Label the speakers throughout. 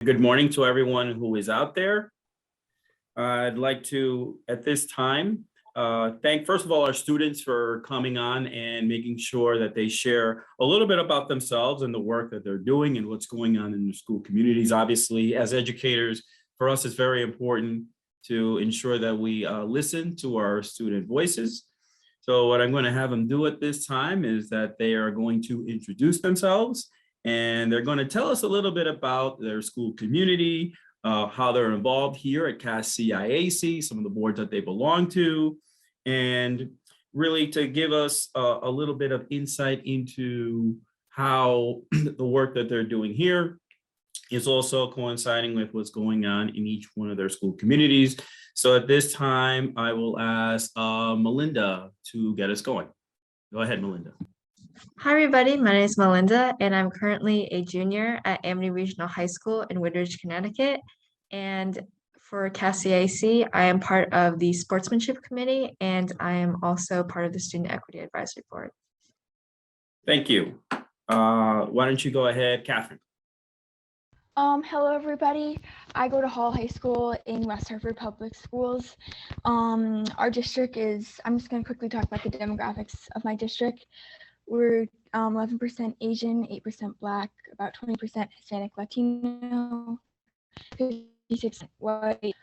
Speaker 1: Good morning to everyone who is out there. I'd like to, at this time, thank, first of all, our students for coming on and making sure that they share a little bit about themselves and the work that they're doing and what's going on in the school communities. Obviously, as educators, for us, it's very important to ensure that we listen to our student voices. So what I'm going to have them do at this time is that they are going to introduce themselves, and they're going to tell us a little bit about their school community, how they're involved here at CAS-CIAC, some of the boards that they belong to, and really to give us a little bit of insight into how the work that they're doing here is also coinciding with what's going on in each one of their school communities. So at this time, I will ask Melinda to get us going. Go ahead, Melinda.
Speaker 2: Hi, everybody. My name is Melinda, and I'm currently a junior at Amity Regional High School in Woodridge, Connecticut. And for CAS-CIAC, I am part of the Sportsmanship Committee, and I am also part of the Student Equity Advisory Board.
Speaker 1: Thank you. Why don't you go ahead, Catherine?
Speaker 3: Hello, everybody. I go to Hall High School in West Hartford Public Schools. Our district is, I'm just going to quickly talk about the demographics of my district. We're 11% Asian, 8% Black, about 20% Hispanic Latino, 56% white.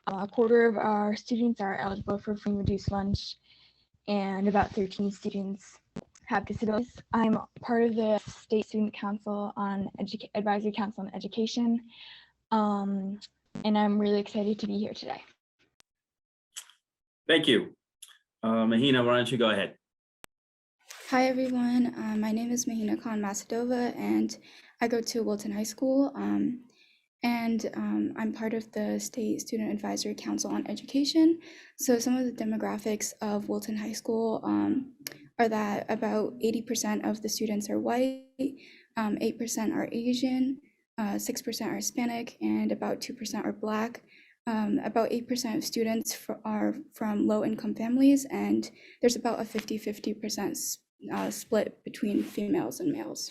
Speaker 3: A quarter of our students are eligible for free and reduced lunch, and about 13 students have disabilities. I'm part of the State Student Council on Advisory Council on Education, and I'm really excited to be here today.
Speaker 1: Thank you. Mahina, why don't you go ahead?
Speaker 4: Hi, everyone. My name is Mahina Khan Masadova, and I go to Wilton High School. I'm part of the State Student Advisory Council on Education. So some of the demographics of Wilton High School are that about 80% of the students are white, 8% are Asian, 6% are Hispanic, and about 2% are Black. About 8% of students are from low-income families, and there's about a 50-50% split between females and males.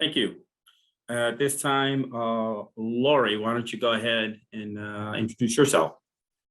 Speaker 1: Thank you. At this time, Laurie, why don't you go ahead and introduce yourself?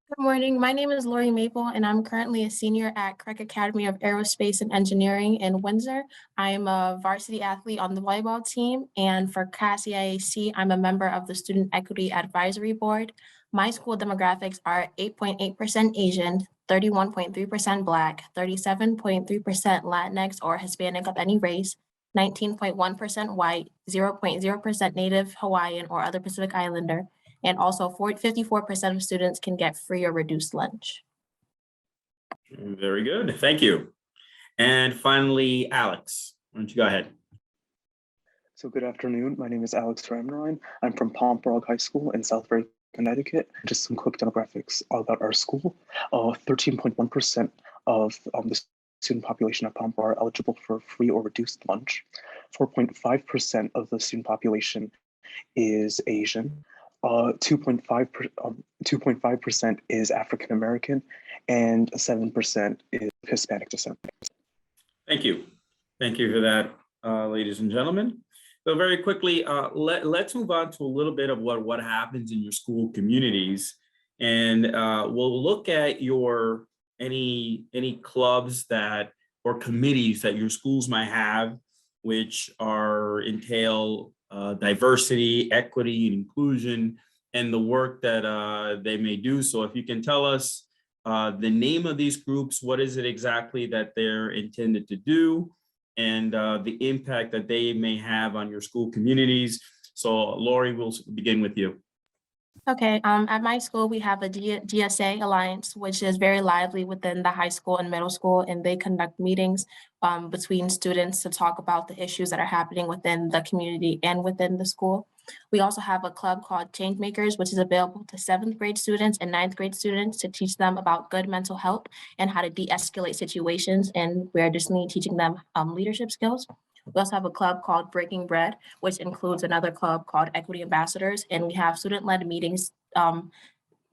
Speaker 5: Good morning. My name is Laurie Maple, and I'm currently a senior at Craig Academy of Aerospace and Engineering in Windsor. I'm a varsity athlete on the volleyball team, and for CAS-CIAC, I'm a member of the Student Equity Advisory Board. My school demographics are 8.8% Asian, 31.3% Black, 37.3% Latinx or Hispanic of any race, 19.1% white, 0.0% Native Hawaiian or other Pacific Islander, and also 54% of students can get free or reduced lunch.
Speaker 1: Very good, thank you. And finally, Alex, why don't you go ahead?
Speaker 6: So good afternoon, my name is Alex Ramnarine. I'm from Pompborough High School in Southbury, Connecticut. Just some quick demographics about our school. 13.1% of the student population at Pompborough are eligible for free or reduced lunch. 4.5% of the student population is Asian. 2.5% is African American, and 7% is Hispanic descent.
Speaker 1: Thank you. Thank you for that, ladies and gentlemen. So very quickly, let's move on to a little bit of what happens in your school communities, and we'll look at your any clubs that or committees that your schools might have, which entail diversity, equity, and inclusion, and the work that they may do. So if you can tell us the name of these groups, what is it exactly that they're intended to do, and the impact that they may have on your school communities. So Laurie, we'll begin with you.
Speaker 5: Okay, at my school, we have a GSA Alliance, which is very lively within the high school and middle school, and they conduct meetings between students to talk about the issues that are happening within the community and within the school. We also have a club called Changemakers, which is available to 7th grade students and 9th grade students to teach them about good mental health and how to de-escalate situations, and we're additionally teaching them leadership skills. We also have a club called Breaking Bread, which includes another club called Equity Ambassadors, and we have student-led meetings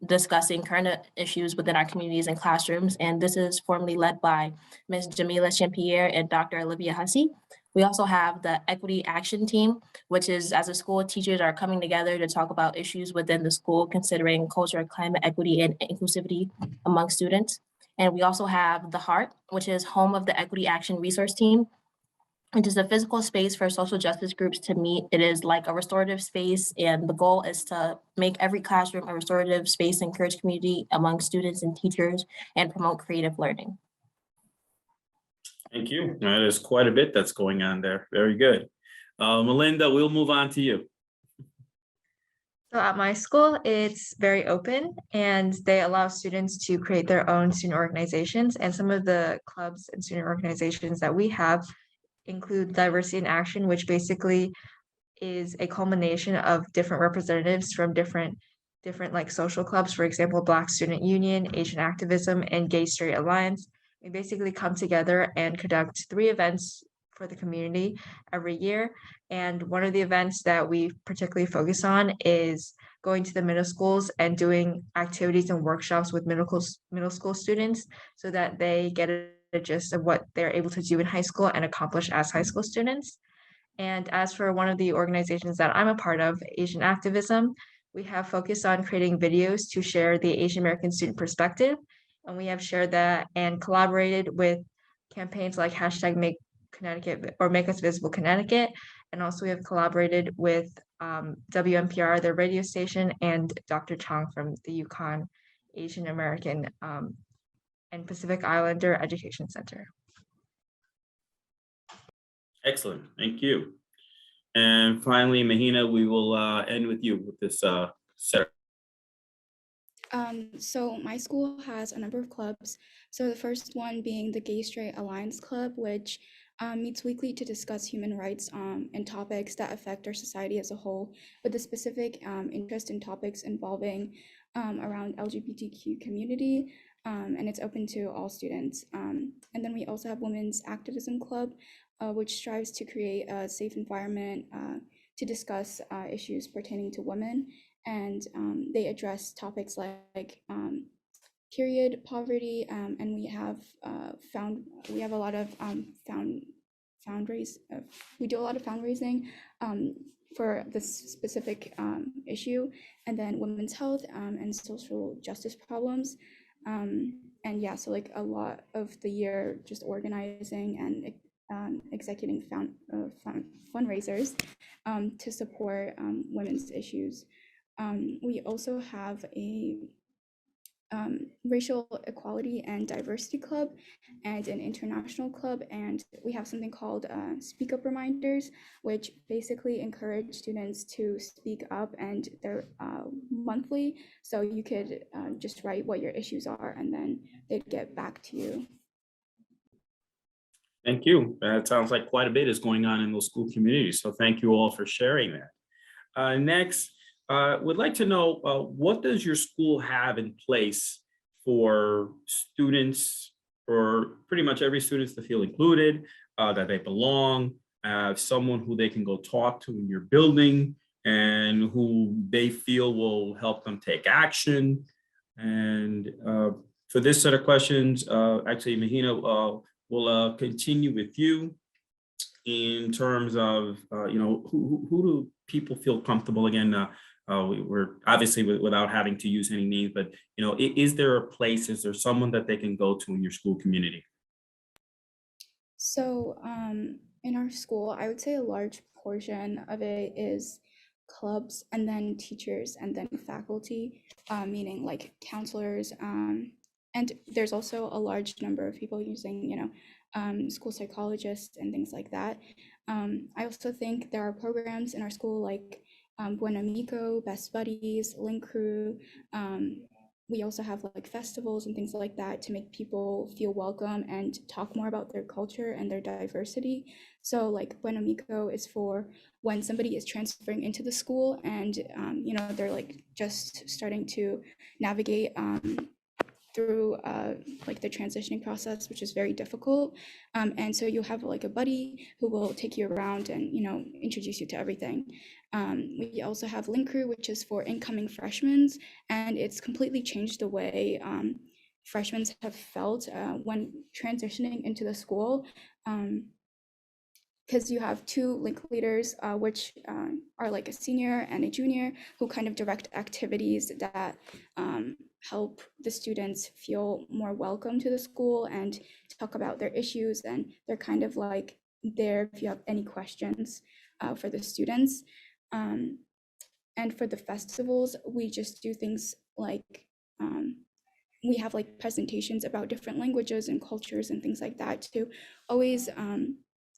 Speaker 5: discussing current issues within our communities and classrooms, and this is formally led by Ms. Jamila Champierre and Dr. Olivia Hussey. We also have the Equity Action Team, which is as a school, teachers are coming together to talk about issues within the school, considering culture, climate equity, and inclusivity among students. And we also have the Heart, which is home of the Equity Action Resource Team, which is a physical space for social justice groups to meet. It is like a restorative space, and the goal is to make every classroom a restorative space, encourage community among students and teachers, and promote creative learning.
Speaker 1: Thank you. There's quite a bit that's going on there. Very good. Melinda, we'll move on to you.
Speaker 2: So at my school, it's very open and they allow students to create their own student organizations. And some of the clubs and student organizations that we have include Diversity in Action, which basically is a culmination of different representatives from different like social clubs. For example, Black Student Union, Asian Activism, and Gay Straight Alliance. We basically come together and conduct 3 events for the community every year. And one of the events that we particularly focus on is going to the middle schools and doing activities and workshops with middle school students so that they get a gist of what they're able to do in high school and accomplish as high school students. And as for one of the organizations that I'm a part of, Asian Activism, we have focused on creating videos to share the Asian American student perspective. And we have shared that and collaborated with campaigns like hashtag Make Connecticut or Make Us Visible Connecticut. And also we have collaborated with WNPR, their radio station, and Dr. Chong from the Yukon Asian American and Pacific Islander Education Center.
Speaker 1: Excellent. Thank you. And finally, Mahina, we will end with you with this set.
Speaker 4: So my school has a number of clubs. So the first one being the Gay Straight Alliance Club, which meets weekly to discuss human rights and topics that affect our society as a whole, with a specific interest in topics involving around LGBTQ community, and it's open to all students. And then we also have Women's Activism Club, which strives to create a safe environment to discuss issues pertaining to women. And they address topics like period poverty, and we have a lot of we do a lot of fundraising for this specific issue, and then women's health and social justice problems. And yeah, so like a lot of the year just organizing and executing fundraisers to support women's issues. We also have a racial equality and diversity club and an international club, and we have something called speak up reminders, which basically encourage students to speak up, and they're monthly, so you could just write what your issues are and then they'd get back to you.
Speaker 1: Thank you. It sounds like quite a bit is going on in those school communities, so thank you all for sharing that. Next, would like to know what does your school have in place for students, for pretty much every student to feel included, that they belong, someone who they can go talk to in your building and who they feel will help them take action. And for this set of questions, actually, Mahina, we'll continue with you in terms of, who do people feel comfortable again? We're obviously without having to use any names, but is there a place, is there someone that they can go to in your school community?
Speaker 4: So in our school, I would say a large portion of it is clubs, and then teachers, and then faculty, meaning like counselors. And there's also a large number of people using, school psychologists and things like that. I also think there are programs in our school like Buen Amigo, Best Buddies, Link Crew. We also have like festivals and things like that to make people feel welcome and talk more about their culture and their diversity. So like Buen Amigo is for when somebody is transferring into the school and they're like just starting to navigate through like the transitioning process, which is very difficult. And so you'll have like a buddy who will take you around and introduce you to everything. We also have Link Crew, which is for incoming freshmen, and it's completely changed the way freshmen have felt when transitioning into the school. because you have two link leaders, which are like a senior and a junior, who kind of direct activities that help the students feel more welcome to the school and talk about their issues, and they're kind of like there if you have any questions for the students. And for the festivals, we just do things like we have like presentations about different languages and cultures and things like that to always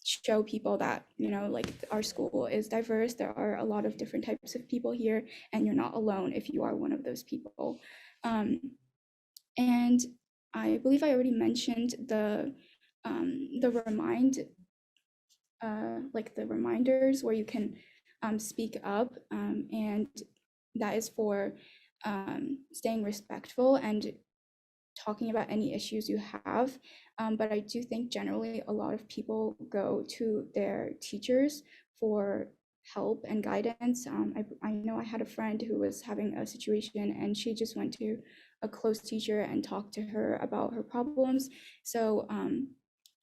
Speaker 4: show people that, you know, like our school is diverse. There are a lot of different types of people here, and you're not alone if you are one of those people. And I believe I already mentioned the like the reminders where you can speak up, and that is for staying respectful and talking about any issues you have. But I do think generally a lot of people go to their teachers for help and guidance. I know I had a friend who was having a situation, and she just went to a close teacher and talked to her about her problems. So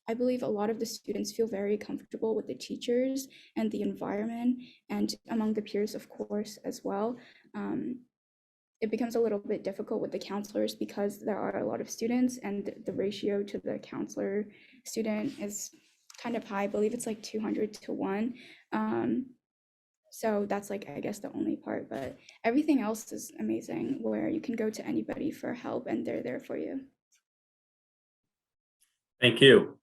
Speaker 4: I believe a lot of the students feel very comfortable with the teachers and the environment, and among the peers, of course, as well. It becomes a little bit difficult with the counselors because there are a lot of students, and the ratio to the counselor student is kind of high. I believe it's like 200 to 1. So that's like, I guess, the only part, but everything else is amazing, where you can go to anybody for help and they're there for you.
Speaker 1: Thank you.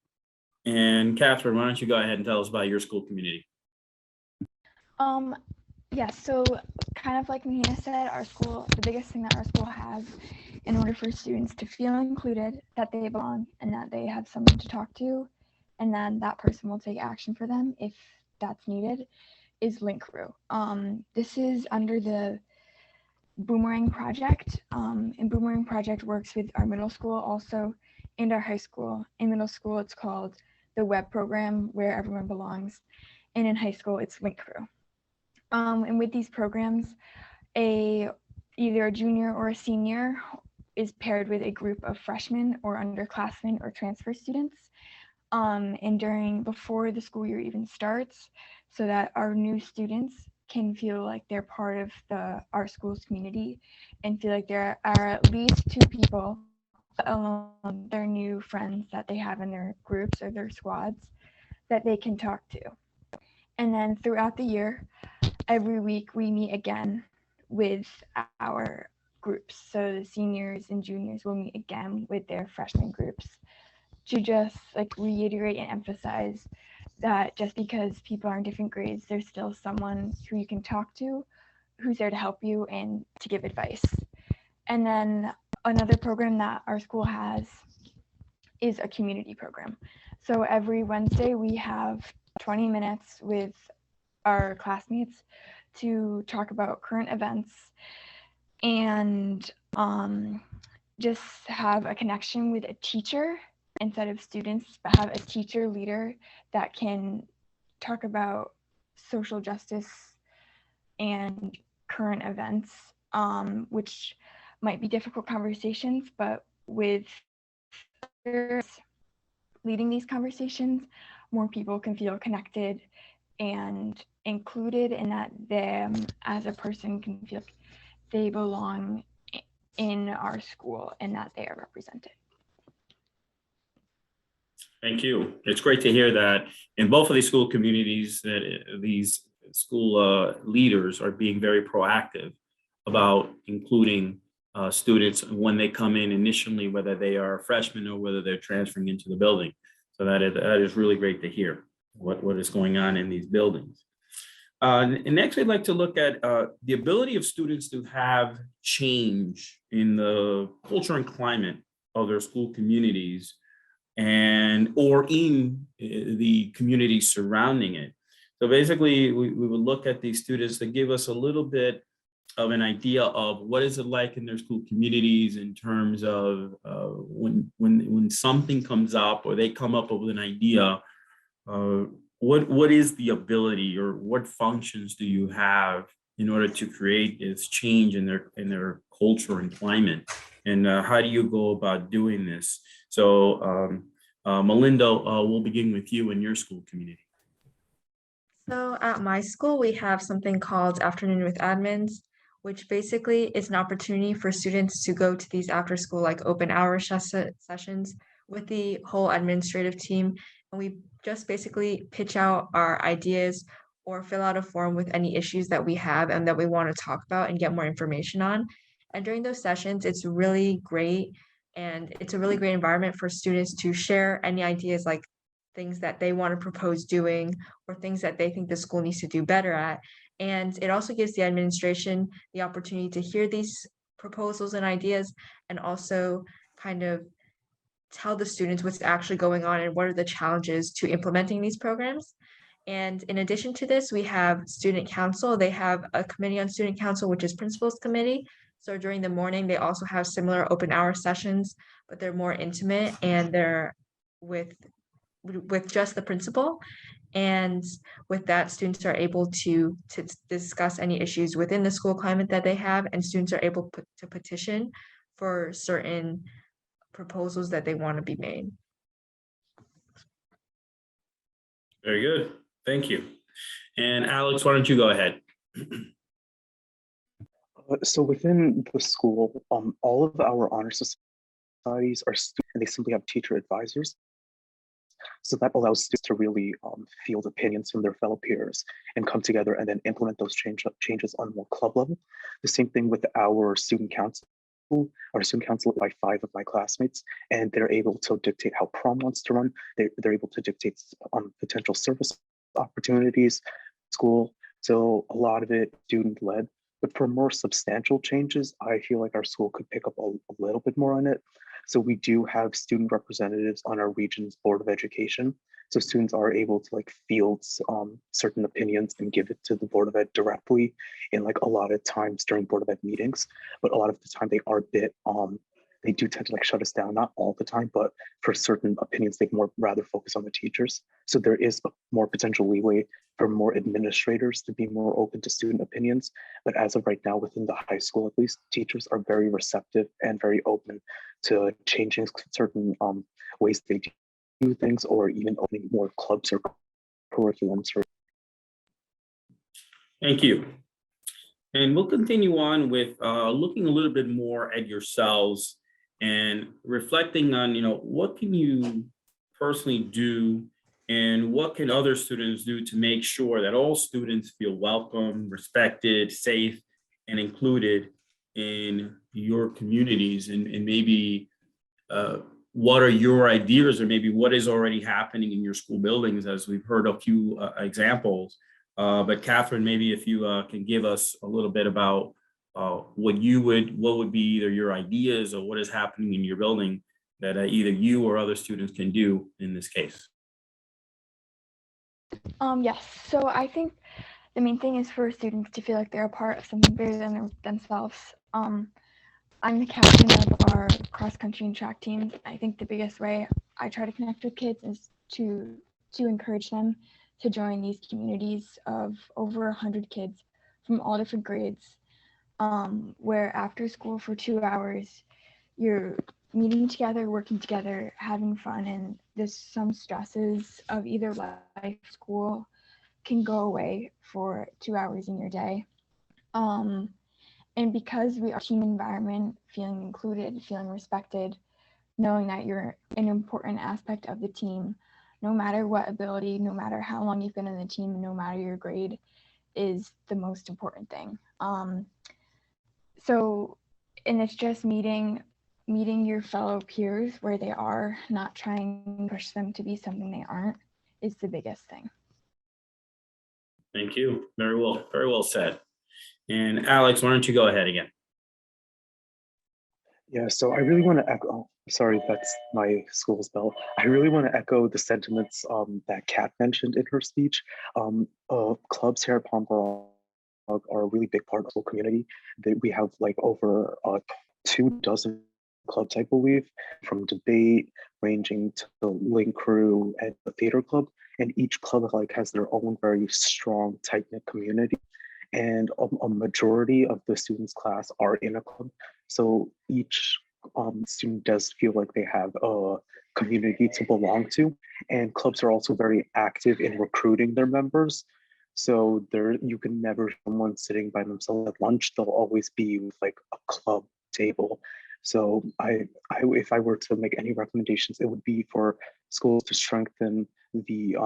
Speaker 1: And Catherine, why don't you go ahead and tell us about your school community?
Speaker 3: Yeah, so kind of like Mahina said, our school, the biggest thing that our school has in order for students to feel included, that they belong, and that they have someone to talk to, and then that person will take action for them if that's needed, is Link Crew. This is under the Boomerang Project, and Boomerang Project works with our middle school also and our high school. In middle school, it's called the Web Program, where everyone belongs, and in high school, it's Link Crew. And with these programs, either a junior or a senior is paired with a group of freshmen or underclassmen or transfer students, and before the school year even starts, so that our new students can feel like they're part of our school's community and feel like there are at least 2 people along their new friends that they have in their groups or their squads that they can talk to. And then throughout the year, every week we meet again with our groups. So the seniors and juniors will meet again with their freshman groups to just like reiterate and emphasize that just because people are in different grades, there's still someone who you can talk to, who's there to help you and to give advice. And then another program that our school has is a community program. So every Wednesday we have 20 minutes with our classmates to talk about current events and just have a connection with a teacher instead of students, but have a teacher leader that can talk about social justice and current events, which might be difficult conversations, but with leading these conversations, more people can feel connected and included, in that them as a person can feel they belong in our school and that they are represented.
Speaker 1: Thank you. It's great to hear that in both of these school communities that these school leaders are being very proactive about including students when they come in initially, whether they are freshmen or whether they're transferring into the building. So that is really great to hear what is going on in these buildings. And next, we'd like to look at the ability of students to have change in the culture and climate of their school communities or in the community surrounding it. So basically, we would look at these students to give us a little bit of an idea of what is it like in their school communities in terms of when something comes up or they come up with an idea, what is the ability or what functions do you have in order to create this change in their culture and climate, and how do you go about doing this? So Melinda, we'll begin with you in your school community.
Speaker 2: So at my school, we have something called Afternoon with Admins, which basically is an opportunity for students to go to these after school like open hour sessions with the whole administrative team. And we just basically pitch out our ideas or fill out a form with any issues that we have and that we want to talk about and get more information on. And during those sessions, it's really great. And it's a really great environment for students to share any ideas like things that they want to propose doing or things that they think the school needs to do better at. And it also gives the administration the opportunity to hear these proposals and ideas and also kind of tell the students what's actually going on and what are the challenges to implementing these programs. And in addition to this, we have student council. They have a committee on student council, which is principals committee. So during the morning, they also have similar open hour sessions, but they're more intimate and they're with just the principal. And with that, students are able to discuss any issues within the school climate that they have, and students are able to petition for certain proposals that they want to be made.
Speaker 1: Very good. Thank you. And Alex, why don't you go ahead?
Speaker 6: So within the school, all of our honor societies are student, and they simply have teacher advisors. So that allows students to really field opinions from their fellow peers and come together and then implement those changes on more club level. The same thing with our student council. Our student council by 5 of my classmates, and they're able to dictate how prom wants to run. They're able to dictate potential service opportunities, school. So a lot of it student led. But for more substantial changes, I feel like our school could pick up a little bit more on it. So we do have student representatives on our region's Board of Education. So students are able to like field certain opinions and give it to the Board of Ed directly in like a lot of times during Board of Ed meetings. But a lot of the time they are a bit, they do tend to like shut us down, not all the time, but for certain opinions, they more rather focus on the teachers. So there is more potential leeway for more administrators to be more open to student opinions. But as of right now, within the high school, at least, teachers are very receptive and very open to changing certain ways they do things, or even opening more clubs or curriculums.
Speaker 1: Thank you. And we'll continue on with looking a little bit more at yourselves and reflecting on, what can you personally do and what can other students do to make sure that all students feel welcome, respected, safe, and included in your communities, and maybe what are your ideas, or maybe what is already happening in your school buildings, as we've heard a few examples. But Catherine, maybe if you can give us a little bit about what would be either your ideas or what is happening in your building that either you or other students can do in this case.
Speaker 3: Yes, so I think the main thing is for students to feel like they're a part of something bigger than themselves. I'm the captain of our cross-country and track teams. I think the biggest way I try to connect with kids is to encourage them to join these communities of over 100 kids from all different grades, where after school for 2 hours, you're meeting together, working together, having fun, and some stresses of either life, school can go away for 2 hours in your day. And because we are a team environment, feeling included, feeling respected, knowing that you're an important aspect of the team, no matter what ability, no matter how long you've been in the team, no matter your grade, is the most important thing. And it's just meeting your fellow peers where they are, not trying to push them to be something they aren't, is the biggest thing.
Speaker 1: Thank you. Very well said. And Alex, why don't you go ahead again?
Speaker 6: Yeah, so I really want to echo, sorry, that's my school's bell. I really want to echo the sentiments that Kat mentioned in her speech. Clubs here at Pompano are a really big part of the school community. We have like over 24 clubs, I believe, from debate, ranging to the Link Crew and the theater club. And each club like has their own very strong, tight-knit community. And a majority of the students' class are in a club. So each student does feel like they have a community to belong to. And clubs are also very active in recruiting their members. So there, you can never someone sitting by themselves at lunch. They'll always be with like a club table. So if I were to make any recommendations, it would be for schools to strengthen the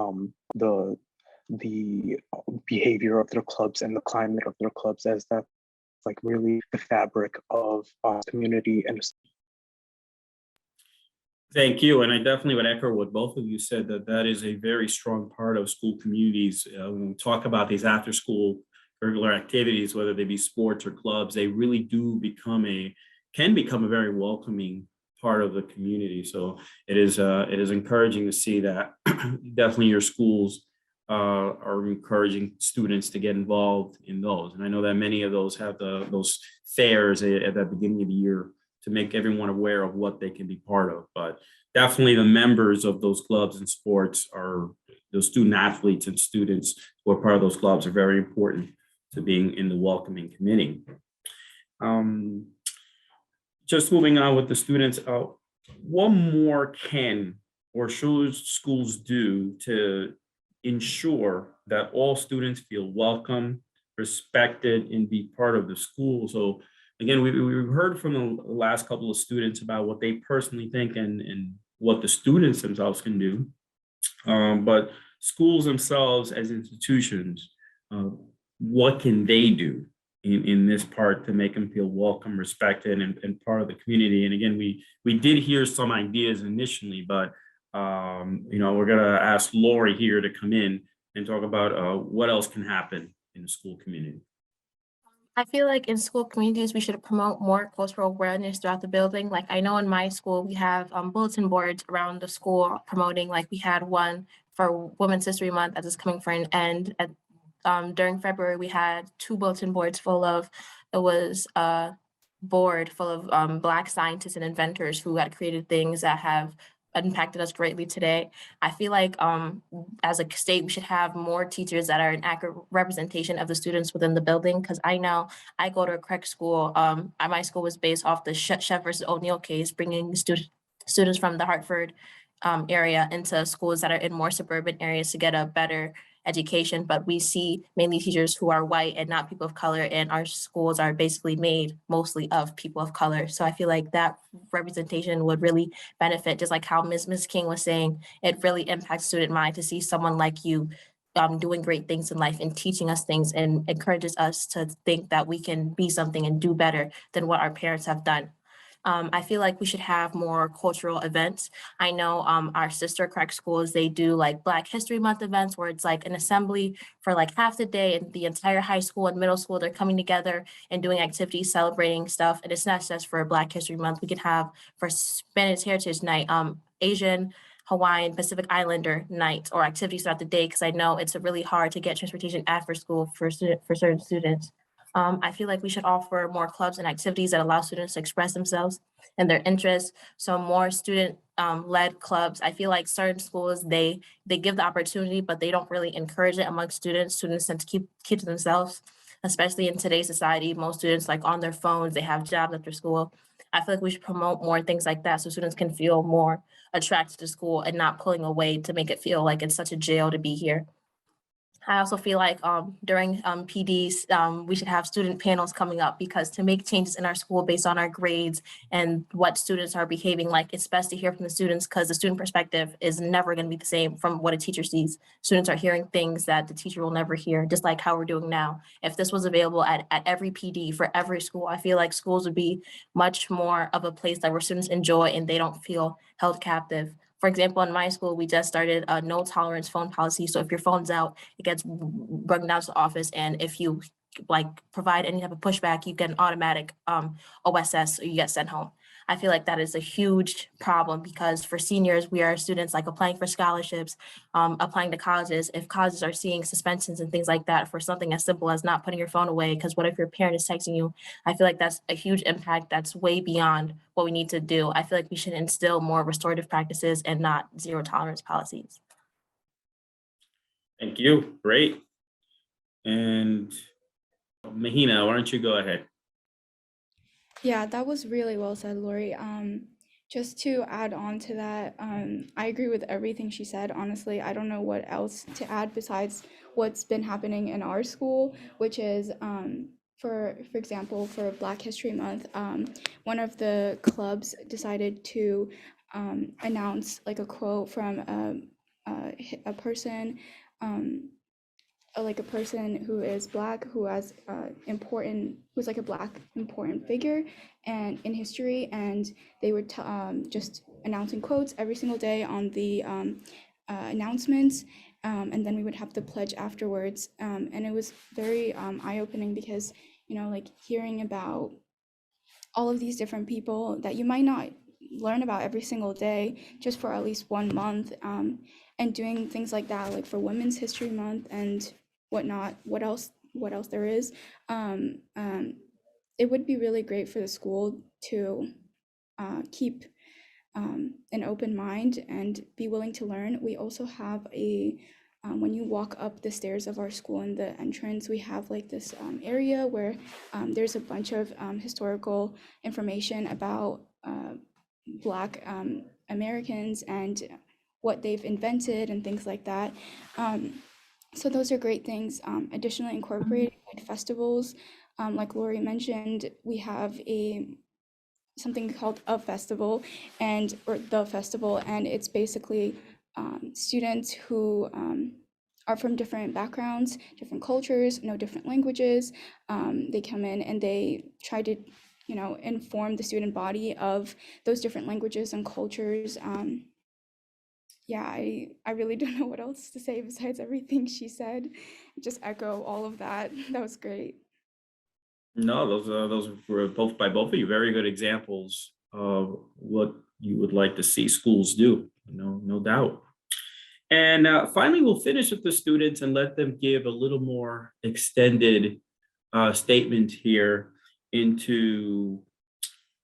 Speaker 6: behavior of their clubs and the climate of their clubs, as that's like really the fabric of community. And
Speaker 1: Thank you. And I definitely would echo what both of you said, that that is a very strong part of school communities. When we talk about these after school curricular activities, whether they be sports or clubs, they really do can become a very welcoming part of the community. So it is encouraging to see that definitely your schools are encouraging students to get involved in those. And I know that many of those have those fairs at the beginning of the year to make everyone aware of what they can be part of. But definitely the members of those clubs and sports are those student athletes and students who are part of those clubs are very important to being in the welcoming committee. Just moving on with the students, what more can or should schools do to ensure that all students feel welcome, respected, and be part of the school? So again, we've heard from the last couple of students about what they personally think and what the students themselves can do. But schools themselves as institutions, what can they do in this part to make them feel welcome, respected, and part of the community? And again, we did hear some ideas initially, but we're gonna ask Laurie here to come in and talk about what else can happen in the school community.
Speaker 5: I feel like in school communities, we should promote more cultural awareness throughout the building. Like I know in my school, we have bulletin boards around the school promoting, like we had one for Women's History Month that is coming for an end. During February, we had 2 bulletin boards it was a board full of Black scientists and inventors who had created things that have impacted us greatly today. I feel like as a state, we should have more teachers that are an accurate representation of the students within the building. Because I know I go to a correct school. My school was based off the Chef versus O'Neill case, bringing students from the Hartford area into schools that are in more suburban areas to get a better education, but we see mainly teachers who are white and not people of color, and our schools are basically made mostly of people of color. So I feel like that representation would really benefit, just like how Ms. King was saying, it really impacts student mind to see someone like you doing great things in life and teaching us things, and encourages us to think that we can be something and do better than what our parents have done. I feel like we should have more cultural events. I know our sister correct schools, they do like Black History Month events where it's like an assembly for like half the day, and the entire high school and middle school, they're coming together and doing activities, celebrating stuff. And it's not just for Black History Month. We could have for Spanish Heritage Night, Asian, Hawaiian, Pacific Islander nights or activities throughout the day, because I know it's really hard to get transportation after school for certain students. I feel like we should offer more clubs and activities that allow students to express themselves and their interests. So more student led clubs. I feel like certain schools, they give the opportunity, but they don't really encourage it amongst students. Students tend to keep to themselves, especially in today's society. Most students like on their phones, they have jobs after school. I feel like we should promote more things like that so students can feel more attracted to school and not pulling away to make it feel like it's such a jail to be here. I also feel like during PDs, we should have student panels coming up, because to make changes in our school based on our grades and what students are behaving like, it's best to hear from the students, because the student perspective is never going to be the same from what a teacher sees. Students are hearing things that the teacher will never hear, just like how we're doing now. If this was available at every PD for every school, I feel like schools would be much more of a place that where students enjoy and they don't feel held captive. For example, in my school, we just started a no tolerance phone policy. So if your phone's out, it gets brought down to the office. And if you like provide any type of pushback, you get an automatic OSS, or you get sent home. I feel like that is a huge problem, because for seniors, we are students like applying for scholarships, applying to colleges. If colleges are seeing suspensions and things like that for something as simple as not putting your phone away, because what if your parent is texting you? I feel like that's a huge impact that's way beyond what we need to do. I feel like we should instill more restorative practices and not zero tolerance policies.
Speaker 1: Thank you. Great. And Mahina, why don't you go ahead?
Speaker 4: Yeah, that was really well said, Lori. Just to add on to that, I agree with everything she said. Honestly, I don't know what else to add besides what's been happening in our school, which is for example, for Black History Month, one of the clubs decided to announce like a quote from a person, like a person who is Black, who has who's like a Black important figure and in history, and they were just announcing quotes every single day on the announcements, and then we would have the pledge afterwards, and it was very eye-opening because, you know, like hearing about all of these different people that you might not learn about every single day just for at least 1 month, and doing things like that, like for Women's History Month and whatnot, what else there is, it would be really great for the school to keep an open mind and be willing to learn. We also have when you walk up the stairs of our school in the entrance, we have like this area where there's a bunch of historical information about Black Americans and what they've invented and things like that. So those are great things. Additionally, incorporating like festivals, like Laurie mentioned, we have something called a festival or the festival, and it's basically students who are from different backgrounds, different cultures, know different languages. They come in and they try to, you know, inform the student body of those different languages and cultures. Yeah, I really don't know what else to say besides everything she said. Just echo all of that. That was great.
Speaker 1: No, those were both by both of you very good examples of what you would like to see schools do. No doubt. And finally, we'll finish with the students and let them give a little more extended statement here into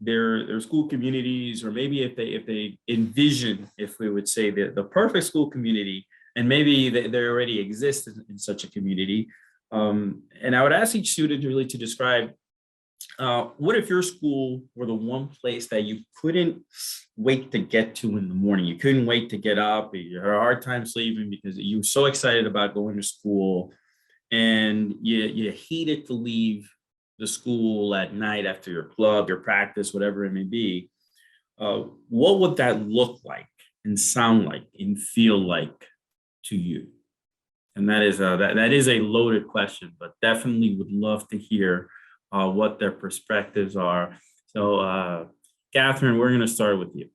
Speaker 1: their school communities, or maybe if they envision, if we would say, the perfect school community, and maybe they already exist in such a community. And I would ask each student really to describe what if your school were the one place that you couldn't wait to get to in the morning? You couldn't wait to get up. You had a hard time sleeping because you were so excited about going to school, and you hated to leave the school at night after your club, your practice, whatever it may be. What would that look like and sound like and feel like to you? And that is a loaded question, but definitely would love to hear what their perspectives are. So, Catherine, we're going to start with you.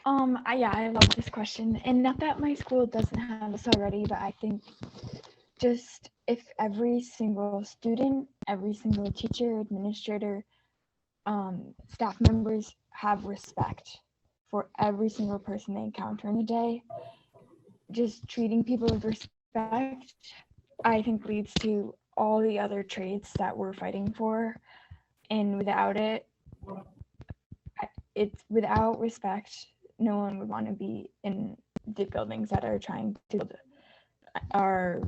Speaker 3: I love this question, and not that my school doesn't have this already, but I think just if every single student, every single teacher, administrator, staff members have respect for every single person they encounter in a day, just treating people with respect, I think leads to all the other traits that we're fighting for. And without it's without respect, no one would want to be in the buildings that are trying to build our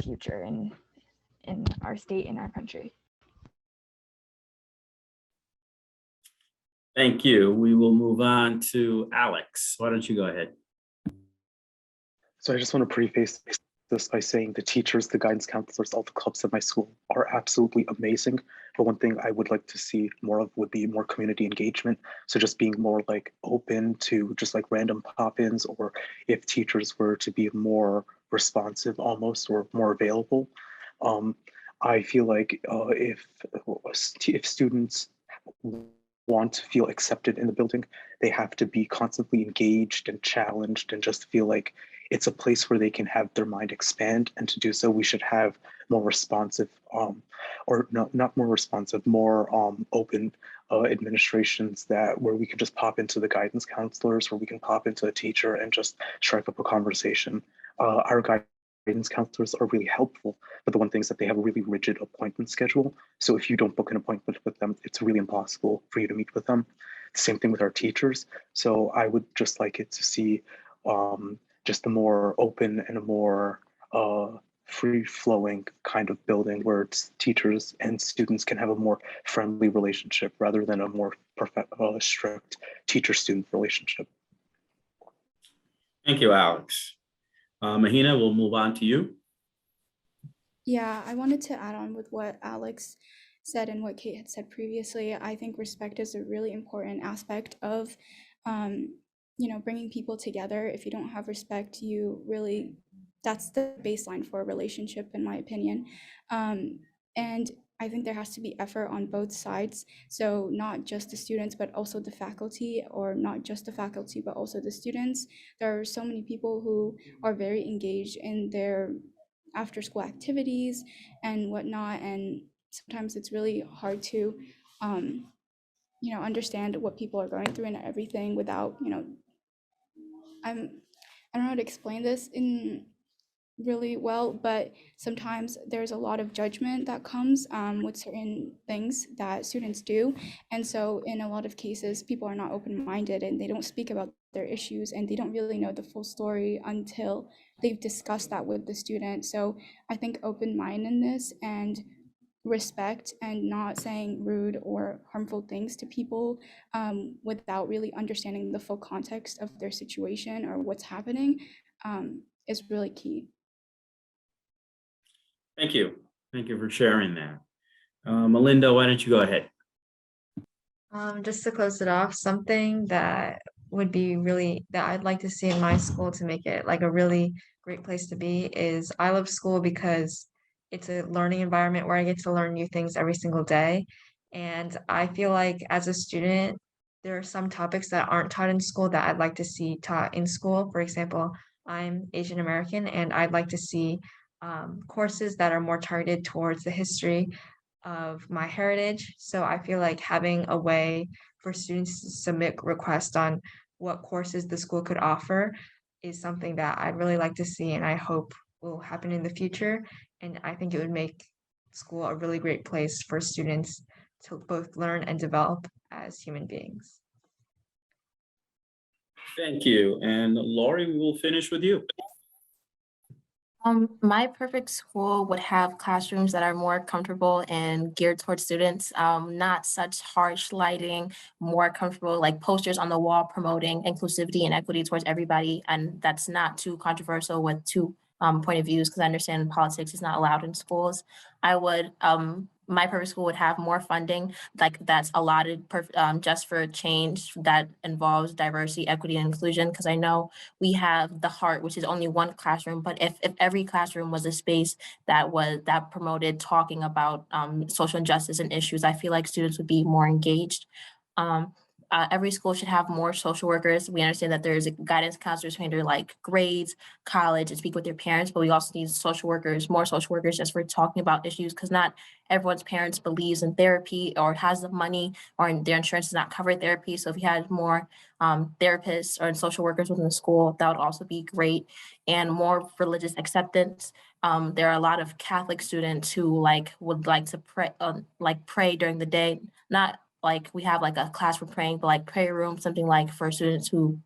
Speaker 3: future in our state and our country.
Speaker 1: Thank you. We will move on to Alex. Why don't you go ahead?
Speaker 6: So I just want to preface this by saying the teachers, the guidance counselors, all the clubs at my school are absolutely amazing. But one thing I would like to see more of would be more community engagement. So just being more like open to just like random pop-ins, or if teachers were to be more responsive almost, or more available. I feel like if students want to feel accepted in the building, they have to be constantly engaged and challenged and just feel like it's a place where they can have their mind expand. And to do so, we should have more responsive, or no, not more responsive, more open administrations where we can just pop into the guidance counselors, where we can pop into a teacher and just strike up a conversation. Our guidance counselors are really helpful, but the one thing is that they have a really rigid appointment schedule. So if you don't book an appointment with them, it's really impossible for you to meet with them. Same thing with our teachers. So I would just like it to see just a more open and a more free-flowing kind of building where teachers and students can have a more friendly relationship rather than a more strict teacher-student relationship.
Speaker 1: Thank you, Alex. Mahina, we'll move on to you.
Speaker 4: Yeah, I wanted to add on with what Alex said and what Kate had said previously. I think respect is a really important aspect of, bringing people together. If you don't have respect, that's the baseline for a relationship, in my opinion. And I think there has to be effort on both sides. So not just the students, but also the faculty, or not just the faculty, but also the students. There are so many people who are very engaged in their after school activities and whatnot, and sometimes it's really hard to understand what people are going through and everything without I don't know how to explain this in really well, but sometimes there's a lot of judgment that comes with certain things that students do. And so in a lot of cases, people are not open-minded and they don't speak about their issues, and they don't really know the full story until they've discussed that with the student. So I think open-mindedness and respect, and not saying rude or harmful things to people without really understanding the full context of their situation or what's happening is really key.
Speaker 1: Thank you. Thank you for sharing that. Melinda, why don't you go ahead?
Speaker 2: Just to close it off, something that I'd like to see in my school to make it like a really great place to be is I love school because it's a learning environment where I get to learn new things every single day. And I feel like as a student, there are some topics that aren't taught in school that I'd like to see taught in school. For example, I'm Asian American, and I'd like to see courses that are more targeted towards the history of my heritage. So I feel like having a way for students to submit requests on what courses the school could offer is something that I'd really like to see, and I hope will happen in the future. And I think it would make school a really great place for students to both learn and develop as human beings.
Speaker 1: Thank you. And Laurie, we will finish with you.
Speaker 5: My perfect school would have classrooms that are more comfortable and geared towards students, not such harsh lighting, more comfortable, like posters on the wall promoting inclusivity and equity towards everybody. And that's not too controversial with two point of views, because I understand politics is not allowed in schools. My perfect school would have more funding, like that's allotted just for change that involves diversity, equity, and inclusion, because I know we have the heart, which is only one classroom, but if every classroom was a space that promoted talking about social injustice and issues, I feel like students would be more engaged. Every school should have more social workers. We understand that there's guidance counselors who handle like grades, college, and speak with their parents, but we also need social workers, more social workers, just for talking about issues, because not everyone's parents believes in therapy or has the money, or their insurance does not cover therapy. So if you had more therapists or social workers within the school, that would also be great. And more religious acceptance. There are a lot of Catholic students who would like to pray during the day, not like we have like a class for praying, but like prayer room, something like for students who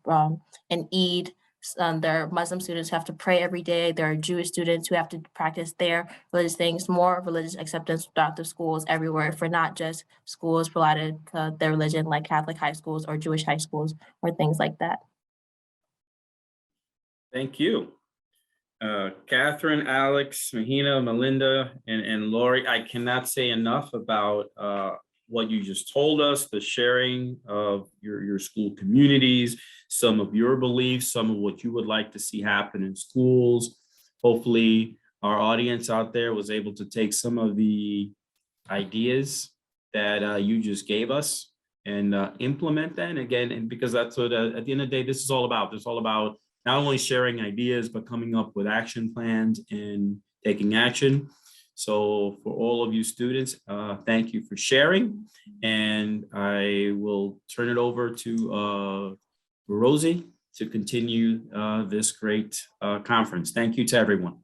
Speaker 5: in Eid. There are Muslim students who have to pray every day. There are Jewish students who have to practice their religious things. More religious acceptance throughout the schools everywhere, for not just schools related to their religion, like Catholic high schools or Jewish high schools or things like that.
Speaker 1: Thank you. Catherine, Alex, Mahina, Melinda, and Laurie, I cannot say enough about what you just told us, the sharing of your school communities, some of your beliefs, some of what you would like to see happen in schools. Hopefully our audience out there was able to take some of the ideas that you just gave us and implement that. And again, and because that's what at the end of the day, this is all about. This is all about not only sharing ideas, but coming up with action plans and taking action. So for all of you students, thank you for sharing. And I will turn it over to Rosie to continue this great conference. Thank you to everyone.